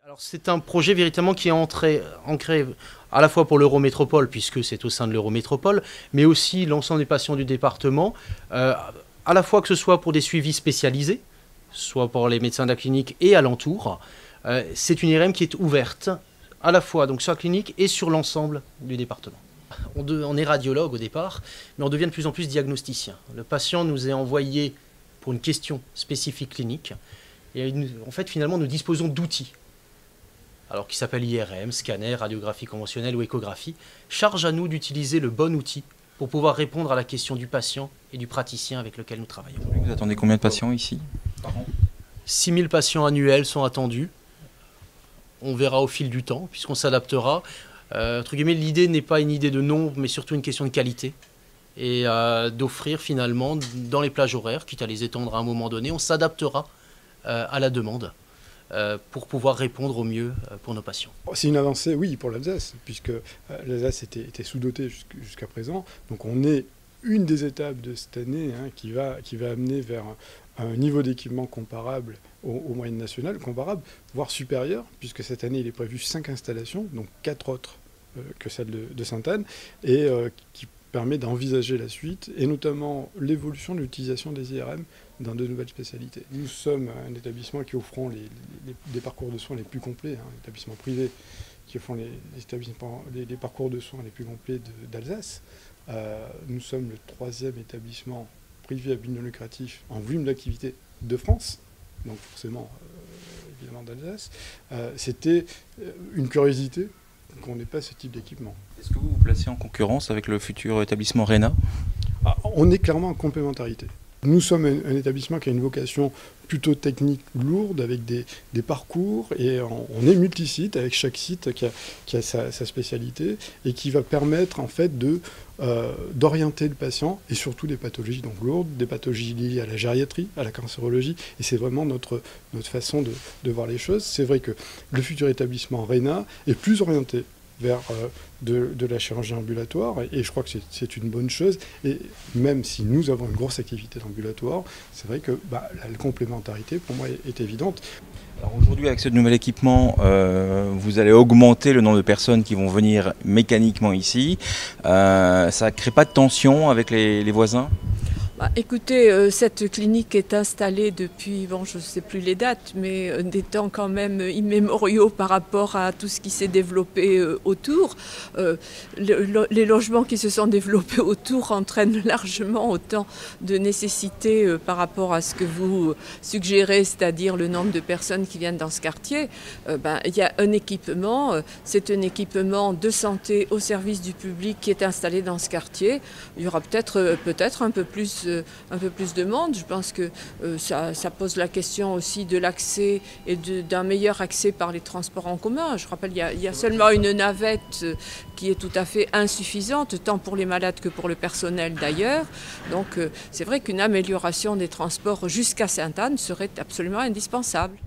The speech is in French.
Alors c'est un projet véritablement qui est ancré à la fois pour l'Eurométropole, puisque c'est au sein de l'Eurométropole, mais aussi l'ensemble des patients du département, à la fois que ce soit pour des suivis spécialisés, soit pour les médecins de la clinique et alentour. C'est une IRM qui est ouverte à la fois donc, sur la clinique et sur l'ensemble du département. On est radiologue au départ, mais on devient de plus en plus diagnosticien. Le patient nous est envoyé pour une question spécifique clinique, et en fait finalement nous disposons d'outils. Alors qui s'appelle IRM, scanner, radiographie conventionnelle ou échographie, charge à nous d'utiliser le bon outil pour pouvoir répondre à la question du patient et du praticien avec lequel nous travaillons. Vous attendez combien de patients ici par an? 6 000 patients annuels sont attendus. On verra au fil du temps, puisqu'on s'adaptera. Entre guillemets, l'idée n'est pas une idée de nombre, mais surtout une question de qualité. Et d'offrir finalement, dans les plages horaires, quitte à les étendre à un moment donné, on s'adaptera à la demande. Pour pouvoir répondre au mieux pour nos patients. C'est une avancée, oui, pour l'Alsace, puisque l'Alsace était sous-dotée jusqu'à présent. Donc on est une des étapes de cette année qui va amener vers un niveau d'équipement comparable aux moyennes nationales, comparable, voire supérieur, puisque cette année il est prévu 5 installations, donc 4 autres que celle de Sainte-Anne, et qui permet d'envisager la suite, et notamment l'évolution de l'utilisation des IRM dans de nouvelles spécialités. Nous sommes un établissement qui offrons des parcours de soins les plus complets, un établissement privé qui offront les parcours de soins les plus complets d'Alsace. Nous sommes le 3e établissement privé à but non lucratif en volume d'activité de France, donc forcément évidemment d'Alsace. C'était une curiosité qu'on n'ait pas ce type d'équipement. Est-ce que vous vous placez en concurrence avec le futur établissement RENA? On est clairement en complémentarité. Nous sommes un établissement qui a une vocation plutôt technique lourde, avec des parcours, et on est multisite, avec chaque site qui a sa spécialité, et qui va permettre en fait d'orienter le patient, et surtout des pathologies donc lourdes, des pathologies liées à la gériatrie, à la cancérologie, et c'est vraiment notre façon de voir les choses. C'est vrai que le futur établissement RENA est plus orienté vers de la chirurgie ambulatoire, et je crois que c'est une bonne chose, et même si nous avons une grosse activité d'ambulatoire, c'est vrai que la complémentarité pour moi est évidente. Alors aujourd'hui, avec ce nouvel équipement, vous allez augmenter le nombre de personnes qui vont venir mécaniquement ici. Ça ne crée pas de tension avec les voisins? Écoutez, cette clinique est installée depuis, bon, je ne sais plus les dates, mais des temps quand même immémoriaux par rapport à tout ce qui s'est développé autour. Les logements qui se sont développés autour entraînent largement autant de nécessités par rapport à ce que vous suggérez, c'est-à-dire le nombre de personnes qui viennent dans ce quartier. Il y a un équipement, c'est un équipement de santé au service du public qui est installé dans ce quartier. Il y aura peut-être un peu plus de monde. Je pense que ça pose la question aussi de l'accès et d'un meilleur accès par les transports en commun. Je rappelle, il y a seulement une navette qui est tout à fait insuffisante, tant pour les malades que pour le personnel d'ailleurs. Donc c'est vrai qu'une amélioration des transports jusqu'à Sainte-Anne serait absolument indispensable.